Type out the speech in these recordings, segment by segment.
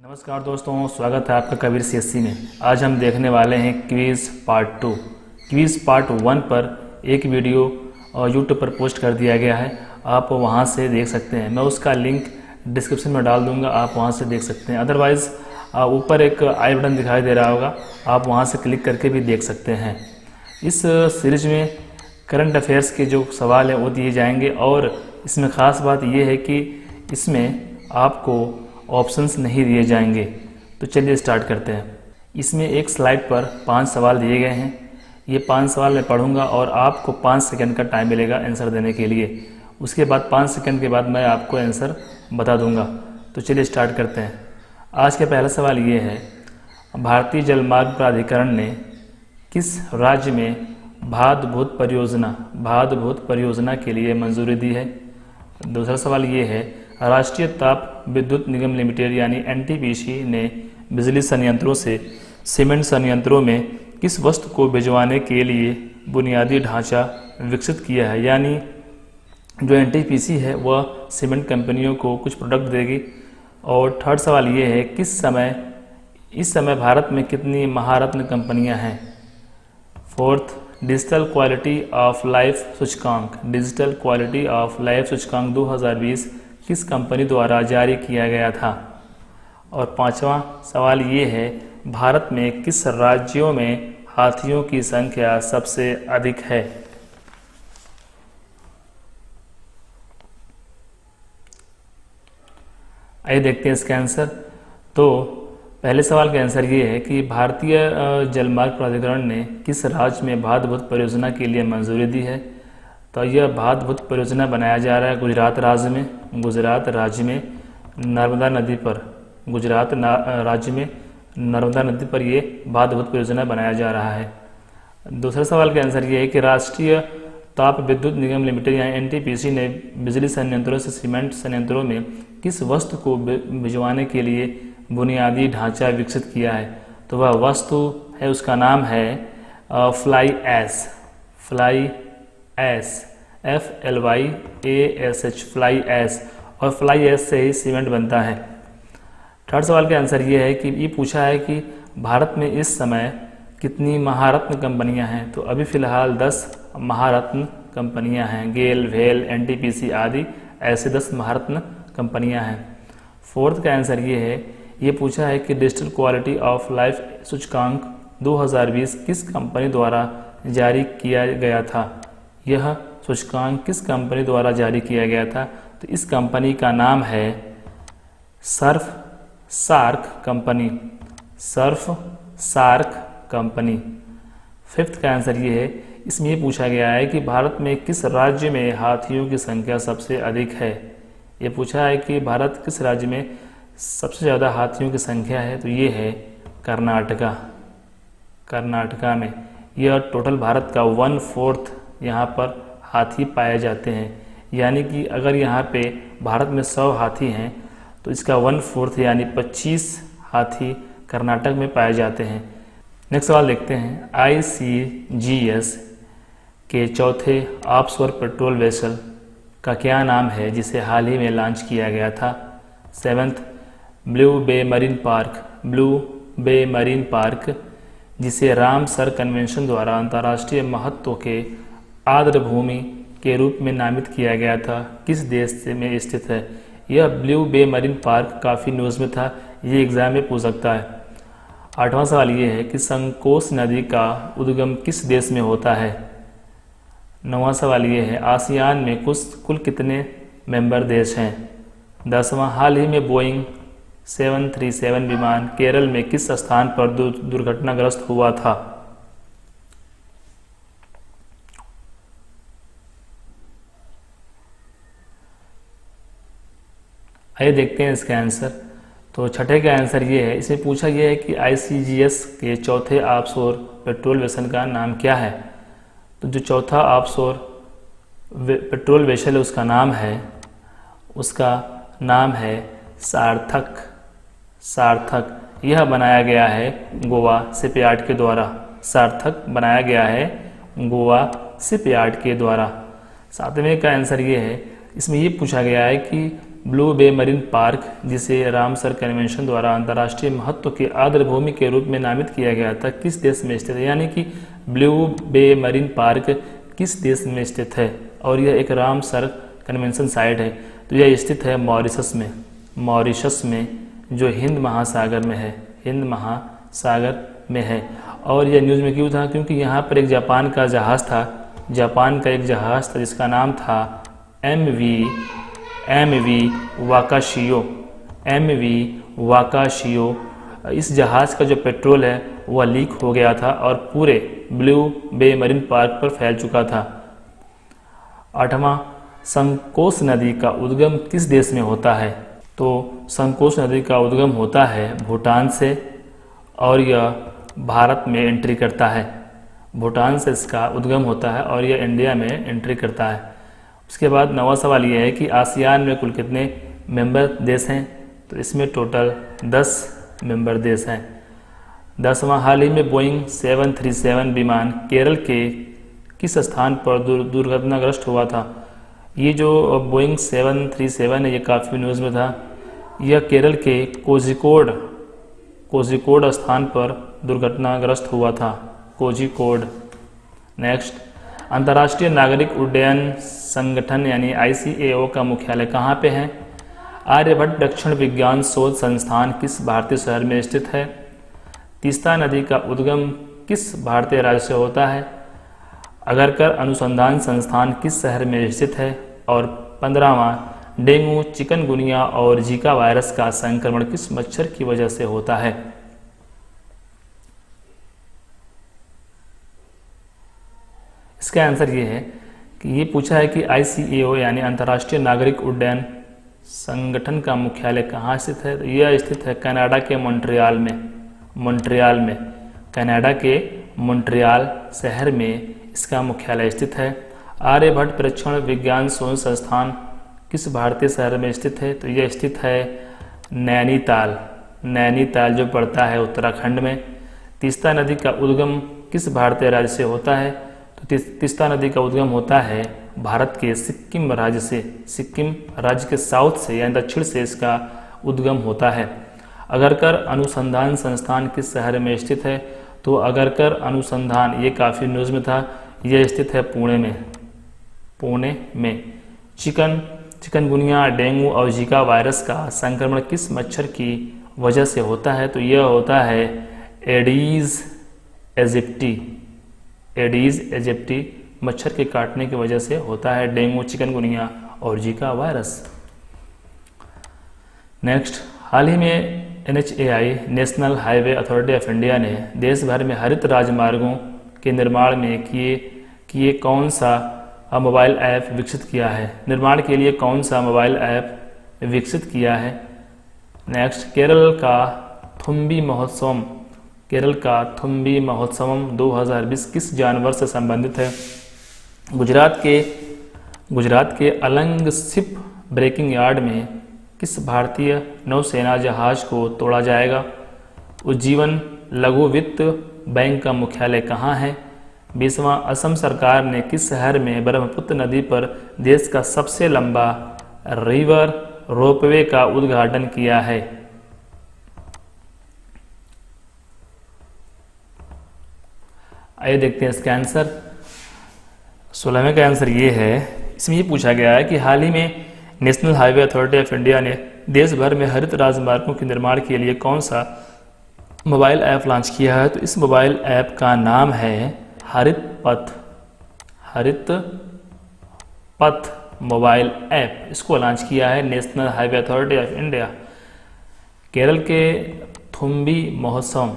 नमस्कार दोस्तों, स्वागत है आपका कबीर सीएससी में। आज हम देखने वाले हैं क्विज़ पार्ट 2। क्विज़ पार्ट 1 पर एक वीडियो यूट्यूब पर पोस्ट कर दिया गया है, आप वहां से देख सकते हैं। मैं उसका लिंक डिस्क्रिप्शन में डाल दूंगा, आप वहां से देख सकते हैं। अदरवाइज़ ऊपर एक आई बटन दिखाई दे रहा होगा, आप वहां से क्लिक करके भी देख सकते हैं। इस सीरीज में करंट अफेयर्स के जो सवाल हैं वो दिए जाएंगे, और इसमें ख़ास बात यह है कि इसमें आपको ऑप्शंस नहीं दिए जाएंगे। तो चलिए स्टार्ट करते हैं। इसमें एक स्लाइड पर 5 सवाल दिए गए हैं। ये 5 सवाल मैं पढ़ूंगा और आपको 5 सेकंड का टाइम मिलेगा आंसर देने के लिए। उसके बाद 5 सेकंड के बाद मैं आपको आंसर बता दूंगा। तो चलिए स्टार्ट करते हैं। आज का पहला सवाल ये है, भारतीय जलमार्ग प्राधिकरण ने किस राज्य में भादभूत परियोजना के लिए मंजूरी दी है। दूसरा सवाल ये है, राष्ट्रीय ताप विद्युत निगम लिमिटेड यानी एनटीपीसी ने बिजली संयंत्रों से सीमेंट संयंत्रों में किस वस्तु को भिजवाने के लिए बुनियादी ढांचा विकसित किया है। यानी जो एनटीपीसी है वह सीमेंट कंपनियों को कुछ प्रोडक्ट देगी। और थर्ड सवाल ये है, इस समय भारत में कितनी महारत्न कंपनियां हैं। Fourth, digital quality of life सूचकांक 2020 किस कंपनी द्वारा जारी किया गया था। और पांचवा सवाल ये है, भारत में किस राज्यों में हाथियों की संख्या सबसे अधिक है। आइए देखते हैं इसका आंसर। तो पहले सवाल का आंसर ये है कि भारतीय जलमार्ग प्राधिकरण ने किस राज्य में भादभूत परियोजना के लिए मंजूरी दी है। तो यह भादभूत परियोजना बनाया जा रहा है गुजरात राज्य में नर्मदा नदी पर ये भादभूत परियोजना बनाया जा रहा है। दूसरा सवाल का आंसर ये है कि राष्ट्रीय ताप विद्युत निगम लिमिटेड यानी एनटीपीसी ने बिजली संयंत्रों से सीमेंट संयंत्रों में किस वस्तु को भिजवाने के लिए बुनियादी ढांचा विकसित किया है। तो वह वस्तु है, उसका नाम है फ्लाई ऐश, और फ्लाई ऐश से ही सीमेंट बनता है। थर्ड सवाल का आंसर ये है कि ये पूछा है कि भारत में इस समय कितनी महारत्न कंपनियां हैं। तो अभी फ़िलहाल 10 महारत्न कंपनियां हैं, गेल, भेल, एनटीपीसी आदि ऐसे 10 महारत्न कंपनियां हैं। फोर्थ का आंसर ये है, ये पूछा है कि डिजिटल क्वालिटी ऑफ लाइफ सूचकांक 2020 किस कंपनी द्वारा जारी किया गया था। यह सूचकांक किस कंपनी द्वारा जारी किया गया था। तो इस कंपनी का नाम है सार्क कंपनी। फिफ्थ का आंसर ये है, इसमें ये पूछा गया है कि भारत में किस राज्य में हाथियों की संख्या सबसे अधिक है। ये पूछा है कि भारत किस राज्य में सबसे ज़्यादा हाथियों की संख्या है। तो ये है कर्नाटका में। यह टोटल भारत का 1/4 यहाँ पर हाथी पाए जाते हैं। यानी कि अगर यहाँ पे भारत में 100 हाथी हैं तो इसका 1/4 यानी 25 हाथी कर्नाटक में पाए जाते हैं। नेक्स्ट सवाल देखते हैं, ICGS के चौथे ऑफशोर पेट्रोल वेसल का क्या नाम है जिसे हाल ही में लॉन्च किया गया था। सेवन्थ, ब्लू बे मरीन पार्क जिसे रामसर कन्वेंशन द्वारा अंतर्राष्ट्रीय महत्व के आर्द्र भूमि के रूप में नामित किया गया था, किस देश में स्थित है। यह ब्लू बे मरीन पार्क काफ़ी न्यूज़ में था, ये एग्जाम में पूछ सकता है। आठवां सवाल ये है कि संकोश नदी का उद्गम किस देश में होता है। नौवां सवाल ये है, आसियान में कुल कितने मेंबर देश हैं। 10वां, हाल ही में बोइंग 737 विमान केरल में किस स्थान पर दुर्घटनाग्रस्त हुआ था। आइए देखते हैं इसका आंसर। तो छठे का आंसर ये है, इसमें पूछा यह है कि ICGS के चौथे ऑफशोर पेट्रोल वेसल का नाम क्या है। तो जो चौथा ऑफशोर पेट्रोल वेसल है उसका नाम है सार्थक। यह बनाया गया है गोवा शिपयार्ड के द्वारा। सार्थक बनाया गया है गोवा शिपयार्ड के द्वारा। सातवें का आंसर ये है, इसमें ये पूछा गया है कि ब्लू बे मरीन पार्क, जिसे रामसर कन्वेंशन द्वारा अंतर्राष्ट्रीय महत्व की आर्द्रभूमि के रूप में नामित किया गया था, किस देश में स्थित है? यानी कि ब्लू बे मरीन पार्क किस देश में स्थित है? और यह एक रामसर कन्वेंशन साइट है। तो यह स्थित है मॉरिशस में, मॉरिशस में, जो हिंद महासागर में है, हिंद महासागर में है। और यह न्यूज़ में क्यों था? क्योंकि यहाँ पर एक जापान का जहाज़ था, जापान का एक जहाज़ था जिसका नाम था MV वाकाशियो, MV वाकाशियो। इस जहाज़ का जो पेट्रोल है वह लीक हो गया था और पूरे ब्लू बे मरीन पार्क पर फैल चुका था। 8वां, संकोश नदी का उद्गम किस देश में होता है? तो संकोश नदी का उद्गम होता है भूटान से और यह भारत में एंट्री करता है। भूटान से इसका उद्गम होता है और यह इंडिया में एंट्री करता है। उसके बाद 9वां सवाल यह है कि आसियान में कुल कितने मेंबर देश हैं? तो इसमें टोटल 10 मेंबर देश हैं। 10वां, हाल ही में बोइंग 737 विमान केरल के किस स्थान पर दुर्घटनाग्रस्त हुआ था? ये जो बोइंग 737 है ये काफ़ी न्यूज़ में था। यह केरल के कोझिकोड स्थान पर दुर्घटनाग्रस्त हुआ था, कोझिकोड। नेक्स्ट, अंतर्राष्ट्रीय नागरिक उड्डयन संगठन यानी ICAO का मुख्यालय कहाँ पे है? आर्यभट्ट दक्षिण विज्ञान शोध संस्थान किस भारतीय शहर में स्थित है? तीस्ता नदी का उद्गम किस भारतीय राज्य से होता है? अगरकर अनुसंधान संस्थान किस शहर में स्थित है? और 15वां, डेंगू, चिकनगुनिया और जीका वायरस का संक्रमण किस मच्छर की वजह से होता है? इसका आंसर ये है कि ये पूछा है कि ICAO यानी अंतर्राष्ट्रीय नागरिक उड्डयन संगठन का मुख्यालय कहाँ स्थित है? तो यह स्थित है कनाडा के मॉन्ट्रियल में, कनाडा के मॉन्ट्रियल शहर में इसका मुख्यालय स्थित है। आर्यभट्ट परीक्षण विज्ञान शोध संस्थान किस भारतीय शहर में स्थित है? तो यह स्थित है नैनीताल जो पड़ता है उत्तराखंड में। तीस्ता नदी का उद्गम किस भारतीय राज्य से होता है? तो तीस्ता नदी का उद्गम होता है भारत के सिक्किम राज्य से, सिक्किम राज्य के साउथ से यानी दक्षिण से इसका उद्गम होता है। अगरकर अनुसंधान संस्थान किस शहर में स्थित है? तो अगरकर अनुसंधान ये काफ़ी न्यूज़ में था, यह स्थित है पुणे में। चिकनगुनिया, डेंगू और जीका वायरस का संक्रमण किस मच्छर की वजह से होता है? तो यह होता है एडीज एजिप्टी मच्छर के काटने की वजह से होता है डेंगू, चिकनगुनिया और जीका वायरस। नेक्स्ट, हाल ही में NHAI national highway authority of India ने देश भर में हरित राजमार्गों के निर्माण में किए कौन सा मोबाइल ऐप विकसित किया है? निर्माण के लिए कौन सा मोबाइल ऐप विकसित किया है? नेक्स्ट, केरल का थुम्बी महोत्सवम 2020 किस जानवर से संबंधित है? गुजरात के अलंग शिप ब्रेकिंग यार्ड में किस भारतीय नौसेना जहाज को तोड़ा जाएगा? उज्जीवन लघु वित्त बैंक का मुख्यालय कहाँ है? 20वां, असम सरकार ने किस शहर में ब्रह्मपुत्र नदी पर देश का सबसे लंबा रिवर रोपवे का उद्घाटन किया है? आइए देखते हैं इसका आंसर। 16वें का आंसर ये है, इसमें ये पूछा गया है कि हाल ही में national highway authority of India ने देश भर में हरित राजमार्गों के निर्माण के लिए कौन सा मोबाइल ऐप लॉन्च किया है? तो इस मोबाइल ऐप का नाम है हरित पथ मोबाइल ऐप। इसको लॉन्च किया है national highway authority of India. Kerala के थुम्बी महोत्सव,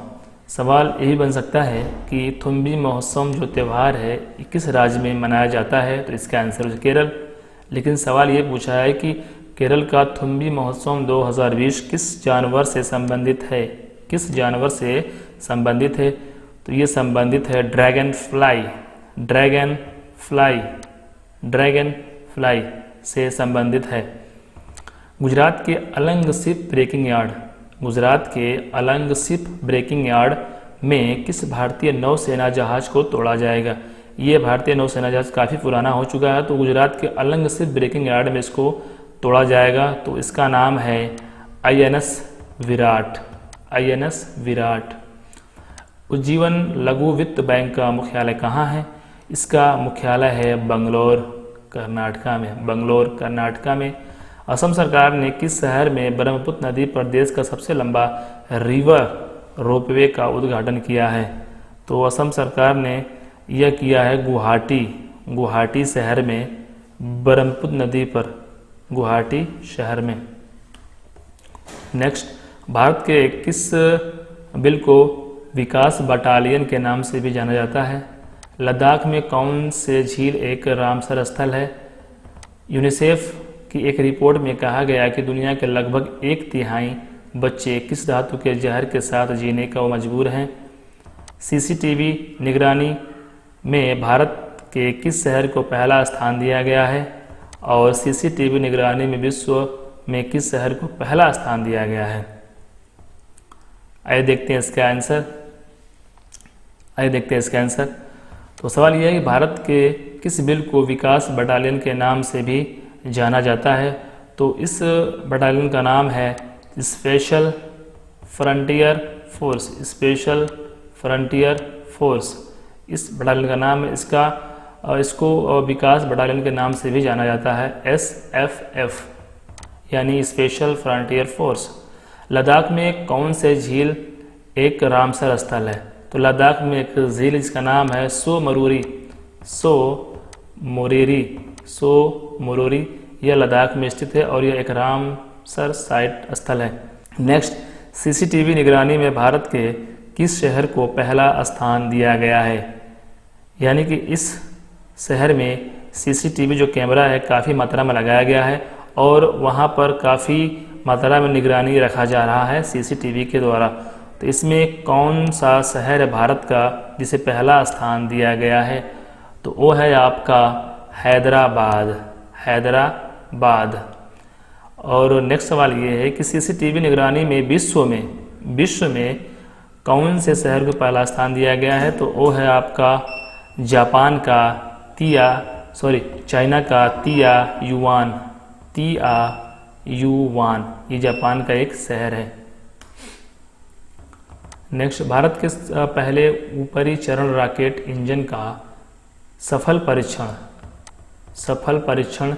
सवाल यही बन सकता है कि थुम्बी महोत्सव जो त्यौहार है किस राज्य में मनाया जाता है? तो इसका आंसर है केरल। लेकिन सवाल ये पूछा है कि केरल का थुम्बी महोत्सव 2020 किस जानवर से संबंधित है? किस जानवर से संबंधित है? तो ये संबंधित है ड्रैगन फ्लाई से संबंधित है। गुजरात के अलंग शिप ब्रेकिंग यार्ड में किस भारतीय नौसेना जहाज को तोड़ा जाएगा? ये भारतीय नौसेना जहाज काफ़ी पुराना हो चुका है, तो गुजरात के अलंग शिप ब्रेकिंग यार्ड में इसको तोड़ा जाएगा, तो इसका नाम है INS विराट। INS विराट। उज्जीवन लघु वित्त बैंक का मुख्यालय कहाँ है? इसका मुख्यालय है बंगलोर, कर्नाटका में। बंगलोर, कर्नाटका में। असम सरकार ने किस शहर में ब्रह्मपुत्र नदी पर देश का सबसे लंबा रिवर रोपवे का उद्घाटन किया है? तो असम सरकार ने यह किया है गुवाहाटी, गुवाहाटी शहर में, ब्रह्मपुत्र नदी पर, गुवाहाटी शहर में। नेक्स्ट, भारत के किस बिल को विकास बटालियन के नाम से भी जाना जाता है? लद्दाख में कौन से झील एक रामसर स्थल है? यूनिसेफ की एक रिपोर्ट में कहा गया कि दुनिया के लगभग 1/3 बच्चे किस धातु के जहर के साथ जीने को मजबूर हैं? CCTV निगरानी में भारत के किस शहर को पहला स्थान दिया गया है? और CCTV निगरानी में विश्व में किस शहर को पहला स्थान दिया गया है? आइए देखते हैं इसका आंसर। तो सवाल यह है कि भारत के किस बिल को विकास बटालियन के नाम से भी जाना जाता है? तो इस बटालियन का नाम है special frontier force. Special frontier force इस बटालियन का नाम है। इसको विकास बटालियन के नाम से भी जाना जाता है, SFF, यानी स्पेशल फ्रंटियर फोर्स। लद्दाख में कौन से झील एक रामसर स्थल है? तो लद्दाख में एक झील जिसका नाम है सो मोरेरी, यह लद्दाख में स्थित है और यह एक रामसर साइट स्थल है। नेक्स्ट, CCTV निगरानी में भारत के किस शहर को पहला स्थान दिया गया है? यानी कि इस शहर में CCTV जो कैमरा है काफ़ी मात्रा में लगाया गया है और वहाँ पर काफ़ी मात्रा में निगरानी रखा जा रहा है CCTV के द्वारा। तो इसमें कौन सा शहर है भारत का जिसे पहला स्थान दिया गया है? तो वो है आपका हैदराबाद। और नेक्स्ट सवाल ये है कि CCTV निगरानी में विश्व में कौन से शहर को पहला स्थान दिया गया है? तो वो है आपका चाइना का तियायुआन, ये जापान का एक शहर है। नेक्स्ट, भारत के पहले ऊपरी चरण रॉकेट इंजन का सफल परीक्षण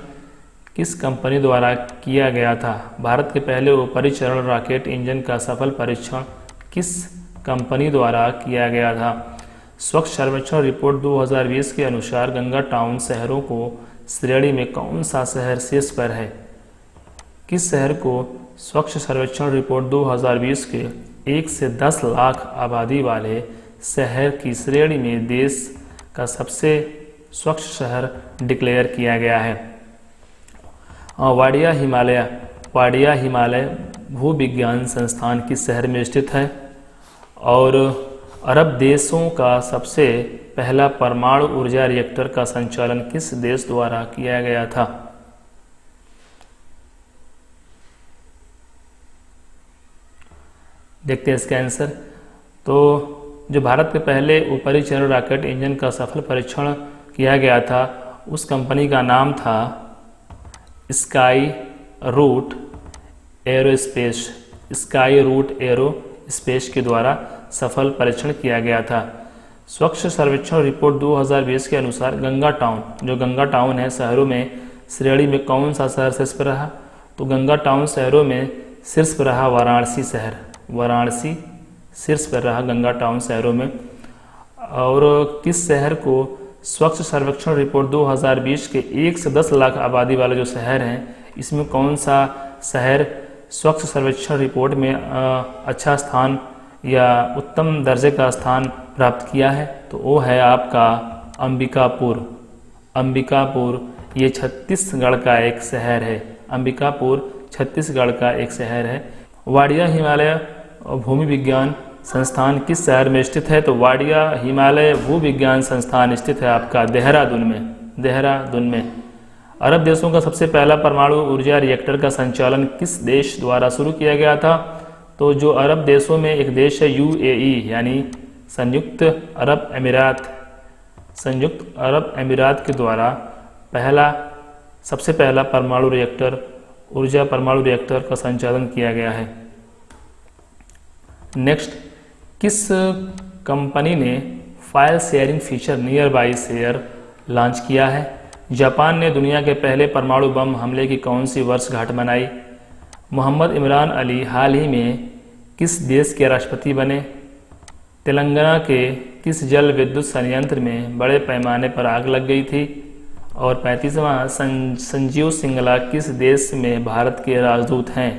किस कंपनी द्वारा किया गया था? भारत के पहले ऊपरी चरण रॉकेट इंजन का सफल परीक्षण किस कंपनी द्वारा किया गया था? स्वच्छ सर्वेक्षण रिपोर्ट 2020 के अनुसार गंगा टाउन शहरों को श्रेणी में कौन सा शहर शीर्ष पर है? किस शहर को स्वच्छ सर्वेक्षण रिपोर्ट 2020 के 1 से 10 लाख आबादी वाले शहर की श्रेणी में देश का सबसे स्वच्छ शहर डिक्लेयर किया गया है? वाडिया हिमालय भूविज्ञान संस्थान किस शहर में स्थित है? और अरब देशों का सबसे पहला परमाणु ऊर्जा रिएक्टर का संचालन किस देश द्वारा किया गया था? देखते हैं इसका आंसर। तो जो भारत के पहले ऊपरी चरण रॉकेट इंजन का सफल परीक्षण किया गया था उस कंपनी का नाम था स्काई रूट एरोस्पेस के द्वारा सफल परीक्षण किया गया था। स्वच्छ सर्वेक्षण रिपोर्ट 2020 के अनुसार गंगा टाउन है शहरों में श्रेणी में कौन सा शहर शीर्ष पर रहा? तो गंगा टाउन शहरों में शीर्ष पर रहा वाराणसी शीर्ष पर रहा गंगा टाउन शहरों में। और किस शहर को स्वच्छ सर्वेक्षण रिपोर्ट 2020 के 1 से 10 लाख आबादी वाले जो शहर हैं इसमें कौन सा शहर स्वच्छ सर्वेक्षण रिपोर्ट में अच्छा स्थान या उत्तम दर्जे का स्थान प्राप्त किया है? तो वो है आपका अंबिकापुर। ये छत्तीसगढ़ का एक शहर है। अंबिकापुर छत्तीसगढ़ का एक शहर है। वाडिया हिमालय भूमि विज्ञान संस्थान किस शहर में स्थित है? तो वाडिया हिमालय भूविज्ञान संस्थान स्थित है आपका देहरादून में। अरब देशों का सबसे पहला परमाणु ऊर्जा रिएक्टर का संचालन किस देश द्वारा शुरू किया गया था? तो जो अरब देशों में एक देश है UAE यानी संयुक्त अरब अमीरात के द्वारा सबसे पहला परमाणु रिएक्टर ऊर्जा परमाणु रिएक्टर का संचालन किया गया है। नेक्स्ट, किस कंपनी ने file sharing feature near by share launch किया है? जापान ने दुनिया के पहले परमाणु बम हमले की कौन सी वर्षगांठ मनाई? मोहम्मद इमरान अली हाल ही में किस देश के राष्ट्रपति बने? तेलंगाना के किस जल विद्युत संयंत्र में बड़े पैमाने पर आग लग गई थी? और 35वां, संजीव सिंगला किस देश में भारत के राजदूत हैं?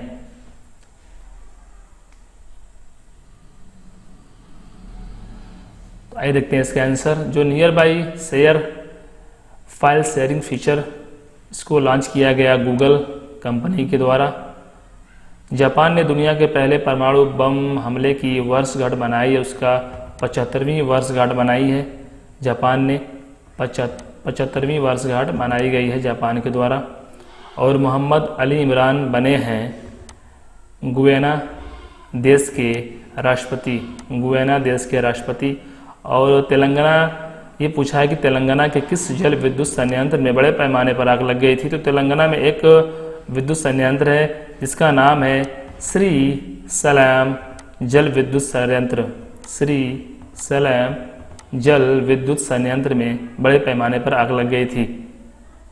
तो आइए देखते हैं इसका आंसर। जो near by share file sharing feature, इसको लॉन्च किया गया गूगल कंपनी के द्वारा। जापान ने दुनिया के पहले परमाणु बम हमले की वर्षगांठ मनाई है, उसका 75वीं वर्षगांठ मनाई है। जापान ने 75वीं वर्षगांठ मनाई गई है जापान के द्वारा। और मोहम्मद अली इमरान बने हैं गुयाना देश के राष्ट्रपति, गुयाना देश के राष्ट्रपति। और तेलंगाना, ये पूछा है कि तेलंगाना के किस जल विद्युत संयंत्र में बड़े पैमाने पर आग लग गई थी? तो तेलंगाना में एक विद्युत संयंत्र है जिसका नाम है श्री सलाम जल विद्युत संयंत्र। श्री सलाम जल विद्युत संयंत्र में बड़े पैमाने पर आग लग गई थी,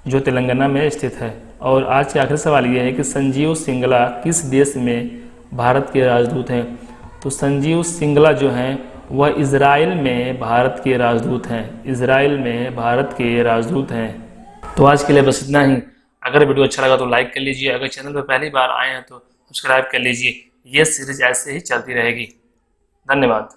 जो तेलंगाना में स्थित है। और आज के आखिरी सवाल यह है कि संजीव सिंगला किस देश में भारत के राजदूत हैं? तो संजीव सिंगला जो हैं वह इजराइल में भारत के राजदूत हैं। इजराइल में भारत के राजदूत हैं। तो आज के लिए बस इतना ही। अगर वीडियो अच्छा लगा तो लाइक कर लीजिए। अगर चैनल पर पहली बार आए हैं तो सब्सक्राइब कर लीजिए। ये सीरीज ऐसे ही चलती रहेगी। धन्यवाद।